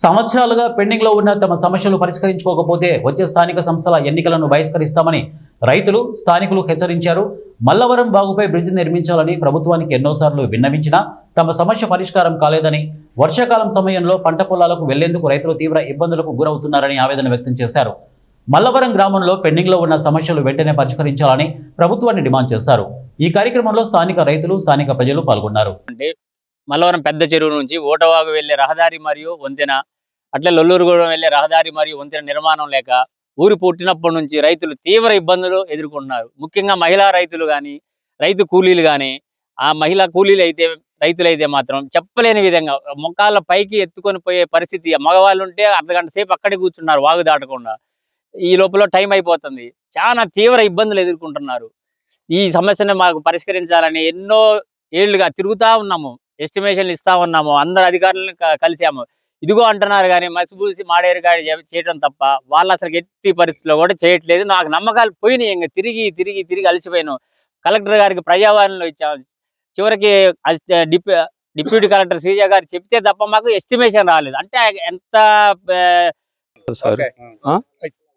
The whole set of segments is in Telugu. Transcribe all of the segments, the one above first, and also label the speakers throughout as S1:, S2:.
S1: సంవత్సరాలుగా పెండింగ్ లో ఉన్న తమ సమస్యలు పరిష్కరించుకోకపోతే వచ్చే స్థానిక సంస్థల ఎన్నికలను బహిష్కరిస్తామని రైతులు స్థానికులు హెచ్చరించారు. మల్లవరం బాగుపై బ్రిడ్జి నిర్మించాలని ప్రభుత్వానికి ఎన్నోసార్లు విన్నవించినా తమ సమస్య పరిష్కారం కాలేదని, వర్షాకాలం సమయంలో పంట పొలాలకు వెళ్లేందుకు రైతులు తీవ్ర ఇబ్బందులకు గురవుతున్నారని ఆవేదన వ్యక్తం చేశారు. మల్లవరం గ్రామంలో పెండింగ్ లో ఉన్న సమస్యలు వెంటనే పరిష్కరించాలని ప్రభుత్వాన్ని డిమాండ్ చేశారు. ఈ కార్యక్రమంలో స్థానిక రైతులు, స్థానిక ప్రజలు పాల్గొన్నారు.
S2: మల్లవరం పెద్ద చెరువు నుంచి ఓటవాగు వెళ్లే రహదారి మరియు వంతెన, అట్లే లొల్లూరుగూడెం వెళ్లే రహదారి మరియు వంతెన నిర్మాణం లేక ఊరు పుట్టినప్పటి నుంచి రైతులు తీవ్ర ఇబ్బందులు ఎదుర్కొంటున్నారు. ముఖ్యంగా మహిళా రైతులు కానీ, రైతు కూలీలు కానీ, ఆ మహిళా కూలీలు అయితే రైతులైతే మాత్రం చెప్పలేని విధంగా మొక్కాళ్ళ పైకి ఎత్తుకొని పోయే పరిస్థితి. మగవాళ్ళు ఉంటే అర్ధగంట సేపు అక్కడే కూర్చున్నారు వాగు దాటకుండా. ఈ లోపల టైం అయిపోతుంది. చాలా తీవ్ర ఇబ్బందులు ఎదుర్కొంటున్నారు. ఈ సమస్యను మాకు పరిష్కరించాలని ఎన్నో ఏళ్లుగా తిరుగుతా ఉన్నాము, ఎస్టిమేషన్లు ఇస్తా ఉన్నాము, అందరు అధికారులను కలిసాము. ఇదిగో అంటున్నారు కానీ మసిబూసి మాడేరుగాడి చేయడం తప్ప వాళ్ళు అసలు ఎట్టి పరిస్థితుల్లో కూడా చేయట్లేదు. నాకు నమ్మకాలు పోయినాయి. ఇంకా తిరిగి తిరిగి తిరిగి అలసిపోయాను. కలెక్టర్ గారికి ప్రజావాణిలో ఇచ్చాము. చివరికి డిప్యూటీ కలెక్టర్ శ్రీజ గారు చెప్తే తప్ప మాకు ఎస్టిమేషన్ రాలేదు. అంటే ఎంత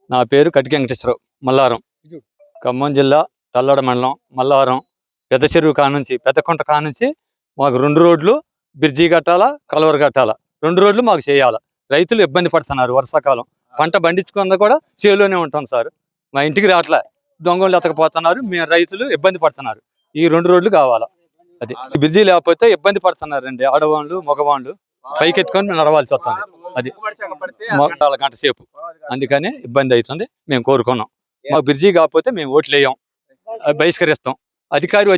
S3: నా పేరు కటిక వెంకటేశ్వరరావు, మల్లారం, ఖమ్మం జిల్లా తల్లడ మండలం, మల్లారం. పెద్ద చెరువు కానుంచి పెద్దకుంట కానుంచి మాకు 2 రోడ్లు బ్రిడ్జి కట్టాలా, కలవర కట్టాలా. 2 రోడ్లు మాకు చేయాలా. రైతులు ఇబ్బంది పడుతున్నారు. వర్షాకాలం పంట పండించుకున్న కూడా చేలోనే ఉంటాం సార్. మా ఇంటికి రావట్లే, దొంగలు ఎత్తకపోతున్నారు. మేము రైతులు ఇబ్బంది పడుతున్నారు. ఈ 2 రోడ్లు కావాలా. అది బ్రిడ్జి లేకపోతే ఇబ్బంది పడుతున్నారండి. ఆడవాళ్ళు మగవాళ్ళు పైకి ఎత్తుకొని నడవాల్సి వస్తుంది. అది 1 గంట సేపు, అందుకని ఇబ్బంది అవుతుంది. మేము కోరుకున్నాం. మాకు బ్రిడ్జి కాకపోతే మేము ఓట్లు వేయం, బహిష్కరిస్తాం. అధికారి